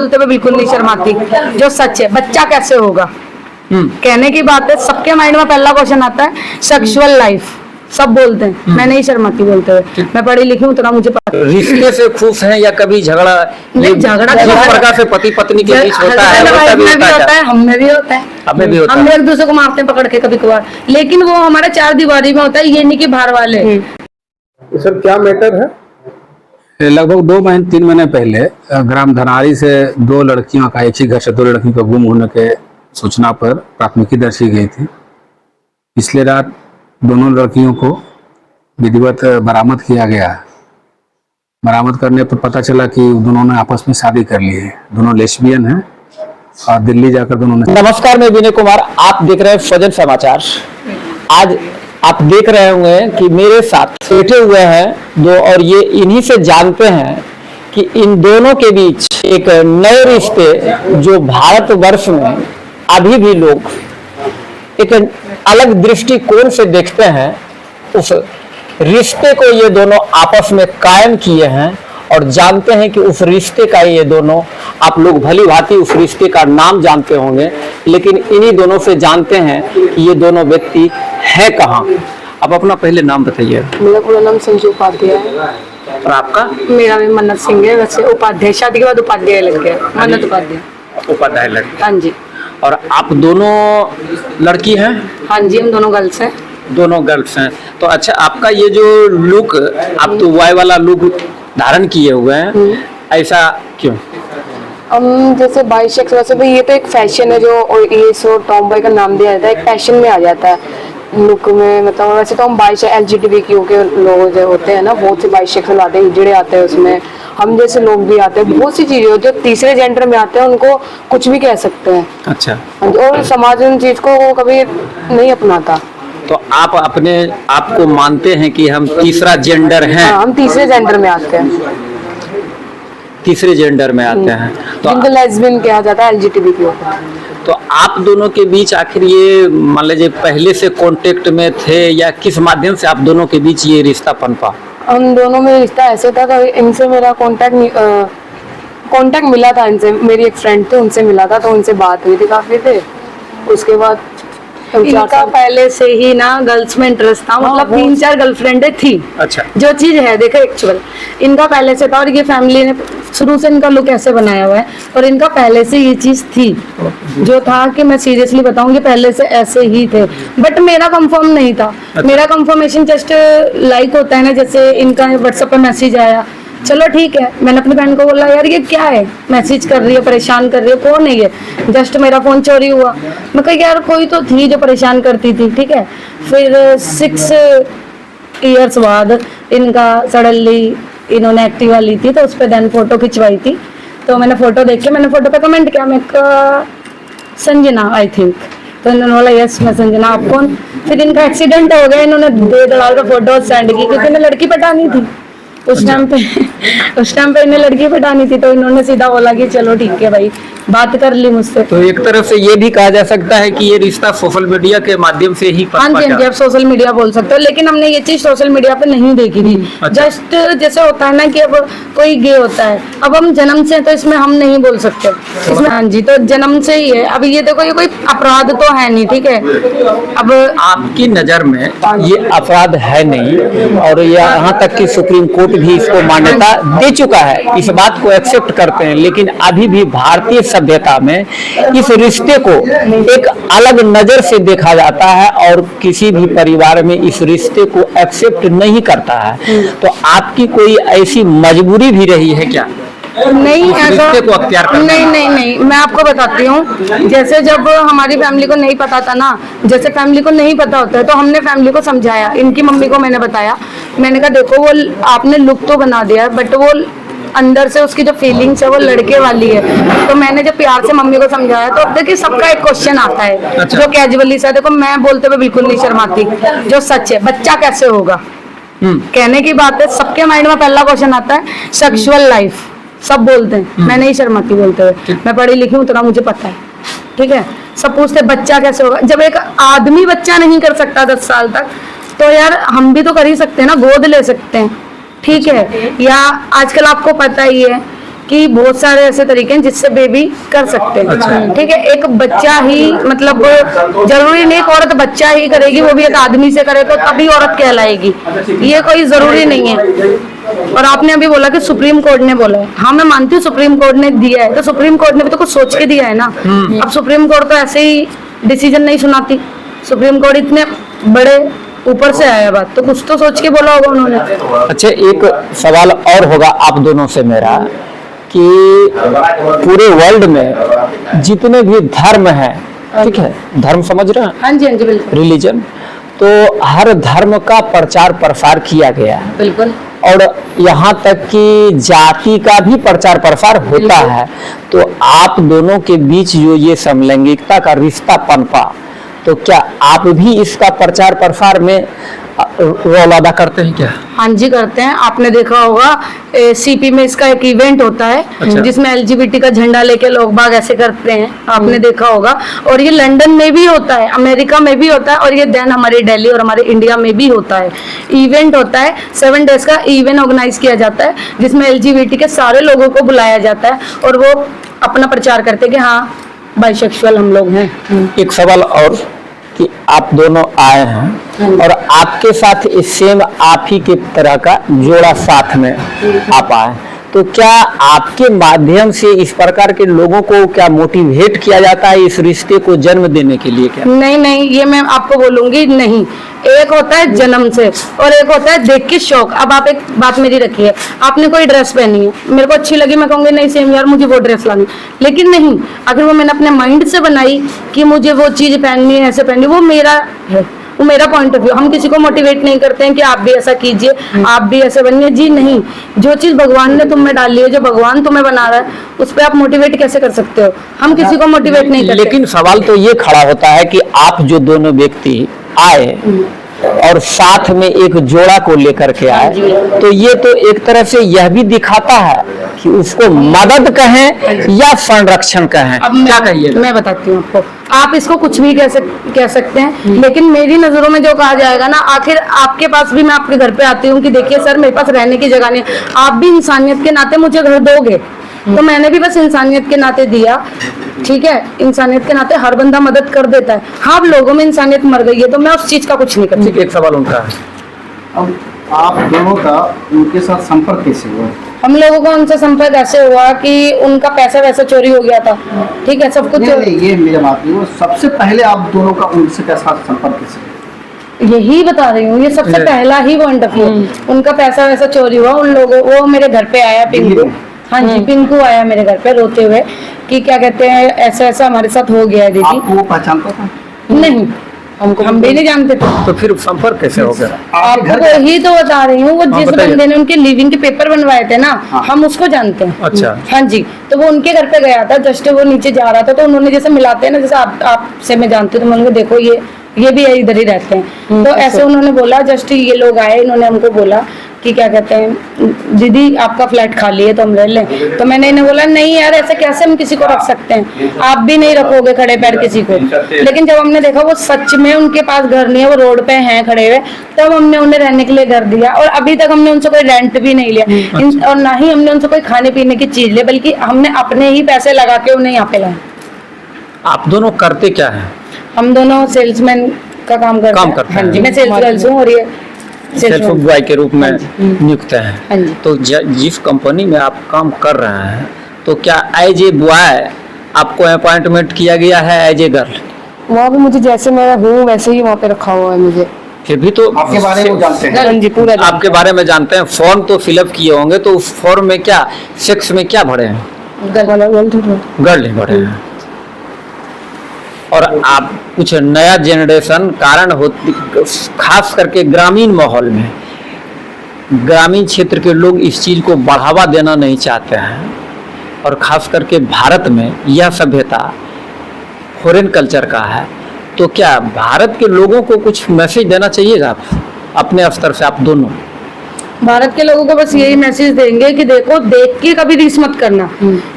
बोलते हुए बिल्कुल नहीं शर्माती, जो सच है। बच्चा कैसे होगा कहने की बात है, सबके माइंड में पहला क्वेश्चन आता है सेक्सुअल लाइफ, सब बोलते हैं, मैं नहीं शर्माती बोलते हुए, मैं पढ़ी लिखी हूँ, इतना मुझे पता। रिश्ते से खुश हैं या कभी झगड़ा? नहीं, झगड़ा किस प्रकार से पति पत्नी के बीच होता है? हमें भी होता है, हमें भी होता हम है। एक दूसरे को मारते हैं पकड़ के कभी कभार, लेकिन वो हमारे चार दीवारी में होता है, ये नहीं कि बाहर वाले। सर क्या मैटर है? लगभग 2-3 महीने पहले ग्राम धनारी से 2 लड़कियों का, एक ही घर से 2 लड़कियों को गुम होने के सूचना पर प्राथमिकी दर्ज की गई थी। पिछले रात दोनों लड़कियों को विधिवत बरामद किया गया। बरामद करने पर पता चला कि दोनों ने आपस में शादी कर ली है, दोनों लेस्बियन हैं और दिल्ली जाकर दोनों ने। नमस्कार, मैं विनय कुमार, आप देख रहे हैं फजल समाचार। आज आप देख रहे होंगे कि मेरे साथ बैठे हुए हैं दो, और ये इन्हीं से जानते हैं कि इन दोनों के बीच एक नए रिश्ते जो भारतवर्ष में अभी भी लोग एक अलग दृष्टिकोण से देखते हैं, उस रिश्ते को ये दोनों आपस में कायम किए हैं और जानते हैं कि उस रिश्ते का ये दोनों, आप लोग भली भांति उस रिश्ते का नाम जानते होंगे, लेकिन इन्हीं दोनों से जानते हैं कि ये दोनों व्यक्ति है कहाँ। अब अपना पहले नाम बताइए। मेरा पूरा नाम संजू उपाध्याय है। और आपका? मेरा भी मन्नत सिंह है, वैसे उपाध्याय शादी के बाद उपाध्याय लग गया, मन्नत उपाध्याय। उपाध्याय लड़की। हाँ जी। और आप दोनों लड़की हैं? हाँ जी, हम दोनों गर्ल्स हैं। दोनों गर्ल्स हैं। तो अच्छा, आपका ये जो लुक, आप तो वाई वाला लुक धारण किए हुए हैं, ऐसा क्यों? हम जैसे बाइसेक्स, वैसे भी ये तो एक फैशन है, जो और ये सो टॉम बॉय का नाम दिया जाता है, एक फैशन में आ जाता है लुक में। मतलब वैसे तो हम LGBTQ के लोग जो होते हैं ना, बहुत से बाइसेक्सुअल आते हैं, हिजड़े आते हैं उसमें, हम जैसे लोग भी आते हैं, बहुत सी चीजें जो तीसरे जेंडर में आते हैं उनको कुछ भी कह सकते हैं। अच्छा। और समाज उन चीज को कभी नहीं अपनाता। तो आप अपने आप को मानते हैं कि हम तीसरा जेंडर हैं? हाँ, हम तीसरे जेंडर में आते हैं। तीसरे जेंडर में आते हैं तो जिनको लेस्बियन कहा जाता है, LGBTQ। तो आप दोनों के बीच आखिर ये मान लीजिए पहले से कांटेक्ट में थे या किस माध्यम से आप दोनों के बीच ये रिश्ता पनपा? हम दोनों में रिश्ता ऐसे था कि इनसे मेरा कांटेक्ट मिला था, इनसे मेरी एक फ्रेंड थे, उनसे मिला था, तो उनसे बात हुई थी काफी देर। उसके बाद इनका पहले से ही ना गर्ल्स में इंटरेस्ट था, मतलब 3-4 गर्लफ्रेंडें थी। अच्छा। जो चीज है देखो एक्चुअल इनका पहले से था, और ये फैमिली ने शुरू से इनका लुक ऐसे बनाया हुआ है, और इनका पहले से ये चीज थी, जो था कि मैं सीरियसली बताऊंगी, पहले से ऐसे ही थे, बट मेरा कंफर्म नहीं था। अच्छा। मेरा कंफर्मेशन जस्ट लाइक होता है ना, जैसे इनका व्हाट्सएप पे मैसेज आया, चलो ठीक है, मैंने अपनी बहन को बोला यार ये क्या है, मैसेज कर रही है, परेशान कर रही है, कौन है ये? जस्ट मेरा फोन चोरी हुआ, मैं कहा यार कोई तो थी जो परेशान करती थी, ठीक है। फिर 6 इयर्स बाद इनका सडनली इन्होंने एक्टिवा ली थी, तो उस पर देन फोटो खिंचवाई थी, तो मैंने फोटो देख के मैंने फोटो पे कमेंट किया, मैं संजना आई थिंक, तो इन्होंने बोला यस मैं संजना, आप कौन? फिर इनका एक्सीडेंट हो गया, इन्होंने 2 फोटो सेंड की, क्योंकि इन्हें लड़की पटानी थी उस टाइम पे इन्हें लड़की पटानी थी, तो इन्होंने सीधा बोला कि चलो ठीक है भाई, बात कर ली मुझसे। तो एक तरफ से ये भी कहा जा सकता है कि ये रिश्ता सोशल मीडिया के माध्यम से ही हाँ जी, आप सोशल मीडिया बोल सकते हो, लेकिन हमने ये चीज सोशल मीडिया पे नहीं देखी थी। अच्छा। जस्ट जैसे होता है ना कि अब कोई गे होता है, अब हम जन्म से, तो इसमें हम नहीं बोल सकते इसमें। हाँ जी, तो जन्म से ही है। अब ये देखो, ये कोई अपराध तो है नहीं, ठीक है। अब आपकी नजर में ये अपराध है नहीं, और यहाँ तक कि सुप्रीम कोर्ट भी इसको मान्यता दे चुका है, इस बात को एक्सेप्ट करते हैं, लेकिन अभी भी भारतीय सभ्यता में इस रिश्ते को एक अलग नजर से देखा जाता है, और किसी भी परिवार में इस रिश्ते को एक्सेप्ट नहीं करता है। तो आपकी कोई ऐसी मजबूरी भी रही है क्या? नहीं, ऐसा रिश्ते को अख्तियार करना? नहीं, मैं आपको बताती हूँ। जैसे जब हमारी फैमिली को नहीं पता था ना, जैसे फैमिली को नहीं पता होता है, तो हमने फैमिली को समझाया, इनकी मम्मी को मैंने बताया, मैंने कहा देखो वो आपने लुक तो बना दिया, बट वो अंदर से उसकी जो फीलिंग्स है वो लड़के वाली है। तो मैंने जब प्यार से मम्मी को समझाया, तो अब देखिए सबका एक क्वेश्चन आता है। अच्छा। जो कैजुअली सा, देखो मैं बोलते हुए बिल्कुल नहीं शर्माती, जो सच है। बच्चा कैसे होगा कहने की बात है, सबके माइंड में पहला क्वेश्चन आता है सेक्सुअल लाइफ, सब बोलते हैं, मैं नहीं शर्माती बोलते हुए, मैं पढ़ी लिखी हूँ, इतना मुझे पता है, ठीक है। सब पूछते बच्चा कैसे होगा, जब एक आदमी बच्चा नहीं कर सकता 10 साल तक, तो यार हम भी तो कर ही सकते हैं ना, गोद ले सकते हैं, ठीक है। या आजकल आपको पता ही है कि बहुत सारे ऐसे तरीके हैं जिससे बेबी कर सकते हैं। ठीक है, एक बच्चा ही मतलब जरूरी नहीं एक औरत बच्चा ही करेगी, वो भी एक आदमी से करे तो तभी औरत कहलाएगी, ये कोई जरूरी नहीं है। और आपने अभी बोला कि सुप्रीम कोर्ट ने बोला है, हाँ मैं मानती हूँ सुप्रीम कोर्ट ने दिया है, तो सुप्रीम कोर्ट ने भी तो कुछ सोच के दिया है ना। अब सुप्रीम कोर्ट तो ऐसे ही डिसीजन नहीं सुनाती, सुप्रीम कोर्ट इतने बड़े ऊपर से आया बात, तो कुछ तो सोच के बोला होगा उन्होंने। अच्छा, एक सवाल और होगा आप दोनों से मेरा कि पूरे वर्ल्ड में जितने भी धर्म हैं, ठीक है, धर्म समझ रहे हैं? हाँ जी, हाँ जी, बिल्कुल रिलीजन, तो हर धर्म का प्रचार प्रसार किया गया है, बिल्कुल। और यहाँ तक कि जाति का भी प्रचार प्रसार होता है। तो आप दोनों के बीच जो ये समलैंगिकता का रिश्ता पनपा, तो क्या आप भी इसका प्रचार प्रसार में रोल अदा करते हैं क्या? हाँ जी, करते हैं। आपने देखा होगा सीपी में इसका एक इवेंट होता है। अच्छा। जिसमें एलजीबीटी का झंडा लेके लोग बाग ऐसे करते हैं, आपने देखा होगा। और ये लंदन में भी होता है, अमेरिका में भी होता है, और ये देन हमारे दिल्ली और हमारे इंडिया में भी होता है। इवेंट होता है, 7 डेज का इवेंट ऑर्गेनाइज किया जाता है, जिसमें एलजीबीटी के सारे लोगों को बुलाया जाता है और वो अपना प्रचार करते हैं कि हाँ बाइसेक्सुअल हम लोग हैं। एक सवाल और कि आप दोनों आए हैं और आपके साथ इस सेम आप ही के तरह का जोड़ा साथ में आप आए, तो क्या आपके माध्यम से इस प्रकार के लोगों को क्या मोटिवेट किया जाता है इस रिश्ते को जन्म देने के लिए क्या? नहीं नहीं, ये मैं आपको बोलूंगी नहीं। एक होता है जन्म से और एक होता है देख के शौक। अब आप एक बात मेरी रखिए, आपने कोई ड्रेस पहनी है, मेरे को अच्छी लगी, मैं कहूंगी नहीं सेम यार मुझे वो ड्रेस लानी, लेकिन नहीं, अगर वो मैंने अपने माइंड से बनाई कि मुझे वो चीज पहननी है, ऐसे पहननी, वो मेरा है, वो मेरा पॉइंट ऑफ व्यू। हम किसी को मोटिवेट नहीं करते हैं कि आप भी ऐसा कीजिए, आप भी ऐसे बनिए, जी नहीं। जो चीज भगवान ने तुम में डाली है, जो भगवान तुम्हें बना रहा है, उस पर आप मोटिवेट कैसे कर सकते हो? हम किसी को मोटिवेट नहीं करते। लेकिन सवाल तो ये खड़ा होता है कि आप जो दोनों व्यक्ति आए और साथ में एक जोड़ा को लेकर के आए, तो ये तो एक तरह से यह भी दिखाता है कि उसको मदद कहें या संरक्षण कहें, अब क्या कहिएगा? मैं बताती हूँ आपको, आप इसको कुछ भी कह सकते हैं, लेकिन मेरी नजरों में जो कहा जाएगा ना, आखिर आपके पास भी मैं आपके घर पे आती हूँ कि देखिए सर मेरे पास रहने की जगह नहीं है, आप भी इंसानियत के नाते मुझे घर दोगे, तो मैंने भी बस इंसानियत के नाते दिया। ठीक है, इंसानियत के नाते हर बंदा मदद कर देता है। हाँ, अब लोगों में इंसानियत मर गई है तो मैं उस चीज का कुछ नहीं कर सकती। एक सवाल उनका है, अब आप दोनों का उनके साथ संपर्क कैसे हुआ? हम लोगों का उनसे संपर्क ऐसे हुआ कि उनका पैसा वैसा चोरी हो गया था। ठीक है, सब कुछ नहीं, ये मेरा बात नहीं, वो सबसे पहले आप दोनों का उनसे कैसा संपर्क कैसे हुआ? यही बता रही हूँ, ये सबसे पहला ही पॉइंट ऑफ व्यू। उनका पैसा वैसा चोरी हुआ, उन लोगों, वो मेरे घर पे आया पिंकू। हाँ जी, पिंकू आया मेरे घर पे रोते हुए कि क्या कहते हैं ऐसा ऐसा हमारे साथ हो गया है दीदी। आपको वो पहचानता था? नहीं, हम भी नहीं जानते थे। तो फिर संपर्क कैसे हो गया? आपके घर आपको ही तो बता रही हूँ, वो जिस बताइए। बंदे ने उनके लिविंग के पेपर बनवाए थे ना, हाँ। हम उसको जानते हैं। अच्छा। हाँ जी, तो वो उनके घर पे गया था, जस्ट वो नीचे जा रहा था, तो उन्होंने जैसे मिलाते हैं ना, जैसे आपसे मैं जानती हूँ, तो मैंने देखो ये भी इधर ही रहते हैं, तो ऐसे उन्होंने बोला, जस्ट ये लोग आए, इन्होंने हमको बोला कि क्या कहते हैं दीदी आपका फ्लैट खाली है तो हम रह लें। तो मैंने इन्हें बोला नहीं यार, ऐसे कैसे हम किसी को रख सकते हैं, आप भी नहीं रखोगे खड़े पैर किसी को। लेकिन जब हमने देखा वो सच में उनके पास घर नहीं है, वो रोड पे हैं खड़े हुए, तब हमने उन्हें रहने के लिए घर दिया। और अभी तक हमने उनसे कोई रेंट भी नहीं लिया, और ना ही हमने उनसे कोई खाने पीने की चीज ली, बल्कि हमने अपने ही पैसे लगा के उन्हें यहाँ पे लाया। आप दोनों करते क्या है? हम दोनों सेल्समैन का काम करते हैं। हाँ जी, मैं सेल्स गर्ल्स हूँ और ये सेल्फ बॉय के रूप में नियुक्त हाँ हैं। जी। तो जिस कंपनी में आप काम कर रहे हैं, तो क्या एज ए बॉय आपको अपॉइंटमेंट किया गया है एज ए गर्ल? वहाँ भी मुझे जैसे मैं हूँ वैसे ही वहाँ पे रखा हुआ है मुझे। फिर भी तो आपके बारे में वो जानते हैं? हाँ जी, पूरा आपके बारे में जानते हैं, फॉर्म तो फिलअप किए होंगे, तो उस फॉर्म में क्या सेक्स में क्या भरे हैं? गर्ल नहीं भरे हैं। और आप कुछ नया जनरेशन कारण होती, खास करके ग्रामीण माहौल में, ग्रामीण क्षेत्र के लोग इस चीज को बढ़ावा देना नहीं चाहते हैं, और खास करके भारत में यह सभ्यता फॉरेन कल्चर का है। तो क्या भारत के लोगों को कुछ मैसेज देना चाहिएगा आप अपने स्तर से, आप दोनों? भारत के लोगों को बस यही मैसेज देंगे कि देखो, देख के कभी रीस मत करना,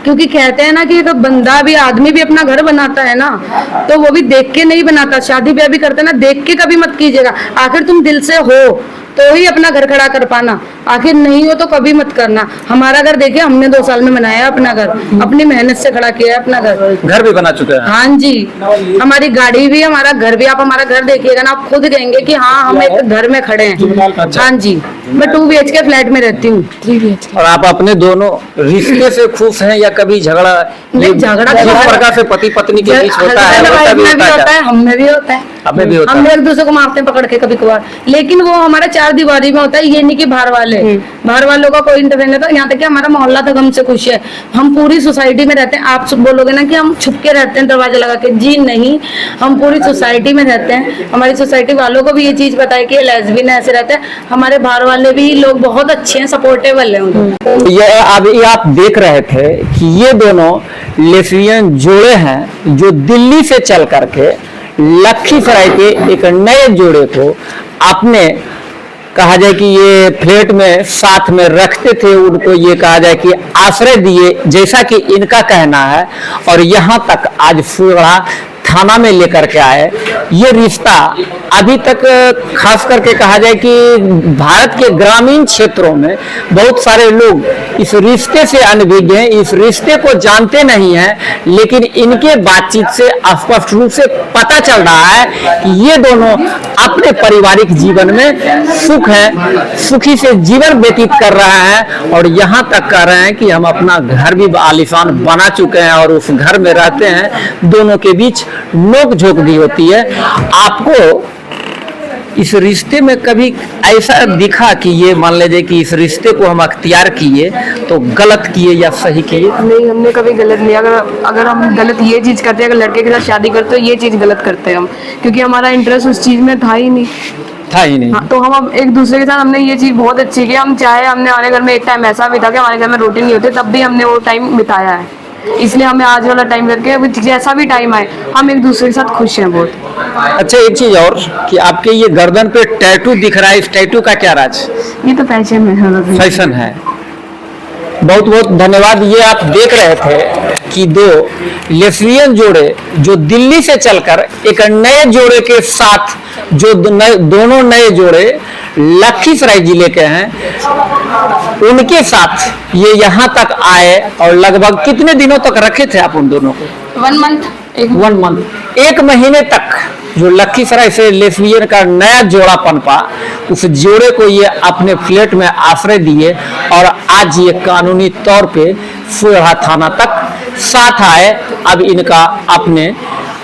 क्योंकि कहते हैं ना कि एक बंदा भी, आदमी भी अपना घर बनाता है ना, तो वो भी देख के नहीं बनाता। शादी ब्याह भी करते हैं ना, देख के कभी मत कीजिएगा। आखिर तुम दिल से हो तो ही अपना घर खड़ा कर पाना, आखिर नहीं हो तो कभी मत करना। हमारा घर देखिए हमने 2 साल में बनाया है अपना घर, अपनी मेहनत से खड़ा किया है अपना घर भी बना चुके हैं। हाँ जी, हमारी गाड़ी भी, हमारा घर भी। आप हमारा घर देखिएगा ना, आप खुद कहेंगे कि हाँ हम एक घर में खड़े हैं। हाँ जी, मैं 2 BHK फ्लैट में रहती हूँ। 3 BHK। और आप अपने दोनों रिश्ते से खुश हैं या कभी झगड़ा? नहीं, झगड़ा जिस तो प्रकार से पति पत्नी के बीच होता है हस्बैंड वैसा वाइफ भी में भी होता होता है है, हम में भी होता है। हमें भी होता हम है। एक दूसरे को मारते हैं पकड़ के कभी कभार, लेकिन वो हमारे 4 दीवारी में होता है। ये नहीं कि बाहर वालों का कोई इंटरवेंशन नहीं। तो यहाँ तक कि हमारा मोहल्ला तक हमसे खुश है। हम पूरी सोसाइटी में रहते हैं। आप सब बोलोगे ना कि हम छुप के रहते हैं दरवाजा लगा के, जी नहीं, हम पूरी सोसाइटी में रहते हैं। हमारी सोसाइटी वालों को भी ये चीज पता है कि लेस्बियन ऐसे रहते हैं। हमारे बाहर वाले भी लोग बहुत अच्छे हैं, सपोर्टेबल है उनको। ये आप देख रहे थे कि ये दोनों लेस्बियन जोड़े हैं जो दिल्ली से चल करके लखीसराय के एक नए जोड़े को आपने कहा जाए कि ये फ्लैट में साथ में रखते थे, उनको ये कहा जाए कि आश्रय दिए जैसा कि इनका कहना है, और यहाँ तक आज फुलवाड़ा थाना में लेकर के आए। ये रिश्ता अभी तक खास करके कहा जाए कि भारत के ग्रामीण क्षेत्रों में बहुत सारे लोग इस रिश्ते से अनभिज्ञ हैं, इस रिश्ते को जानते नहीं हैं, लेकिन इनके बातचीत से स्पष्ट रूप से पता चल रहा है कि ये दोनों अपने पारिवारिक जीवन में सुख है, सुखी से जीवन व्यतीत कर रहे हैं, और यहाँ तक कह रहे हैं कि हम अपना घर भी आलीशान बना चुके हैं और उस घर में रहते हैं। दोनों के बीच नोक झोंक भी होती है। आपको इस रिश्ते में कभी ऐसा दिखा कि ये मान लीजिए कि इस रिश्ते को हम अख्तियार किए तो गलत किए या सही किए? नहीं, हमने कभी गलत नहीं। अगर हम गलत ये चीज़ करते हैं, अगर लड़के के साथ शादी करते हो ये चीज़ गलत करते हैं हम, क्योंकि हमारा इंटरेस्ट उस चीज़ में था ही नहीं। हाँ, तो हम अब एक दूसरे के साथ हमने ये चीज़ बहुत अच्छी की। हम चाहे हमने हमारे घर में एक टाइम ऐसा भी था कि हमारे घर में रोटी नहीं होती, तब भी हमने वो टाइम बिताया है। इसलिए हमें आज वाला टाइम करके जैसा भी टाइम आए हम एक दूसरे के साथ खुश हैं बहुत। अच्छा, एक चीज और कि आपके ये गर्दन पे टैटू दिख रहा है, इस टैटू का क्या राज? ये तो फैशन है। फैशन है। बहुत बहुत धन्यवाद। ये आप देख रहे थे कि 2 लेस्बियन जोड़े जो दिल्ली से चलकर एक नए जोड़े के साथ, जो दोनों नए जोड़े लखीसराय जिले के हैं, उनके साथ ये यहाँ तक आए और लगभग कितने दिनों तक रखे थे आप उन दोनों को? 1 मंथ। 1 मंथ, 1 महीने तक जो लखीसराय से लेस्बियन का नया जोड़ा पनपा, उस जोड़े को ये अपने फ्लैट में आश्रय दिए, और आज ये कानूनी तौर पे फुलवाड़ा थाना तक साथ आए। अब इनका अपने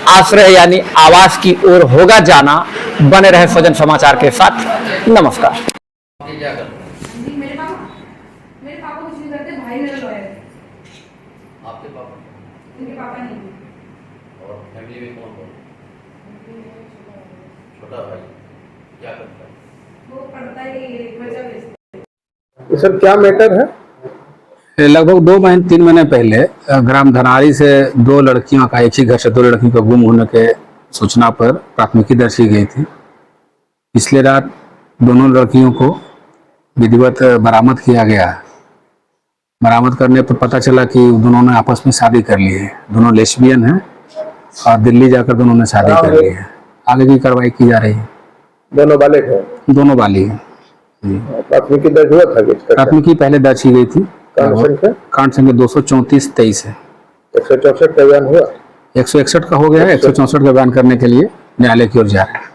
आश्रय यानी आवास की ओर होगा जाना। बने रहे स्वजन समाचार के साथ। नमस्कार। मेरे पापा कुछ नहीं करते, भाई मेरा लॉयर है। आपके पापा? उनके पापा नहीं। और फैमिली में कौन कौन? छोटा भाई क्या करता है? वो पढ़ता है, बच्चा बेचता है। ये सर क्या मैटर है? लगभग 2-3 महीने पहले ग्राम धनारी से 2 लड़कियों का, एक ही घर से 2 लड़कियों का गुम होने के सूचना पर प्राथमिकी दर्ज की गई थी। पिछले रात दोनों लड़कियों को विधिवत बरामद किया गया। बरामद करने पर पता चला कि दोनों ने आपस में शादी कर ली है। दोनों लेस्बियन हैं और दिल्ली जाकर दोनों ने शादी कर ली है। आगे की कार्रवाई की जा रही है। दोनों बालिग हैं? दोनों बालिग हैं। प्राथमिकी दर्ज हुआ था? प्राथमिकी पहले दर्ज की गई थी। कांड संख्या 234-23 है। 164 का बयान हुआ? 161 का हो गया है। 164 का बयान करने के लिए न्यायालय की ओर जा रहे हैं।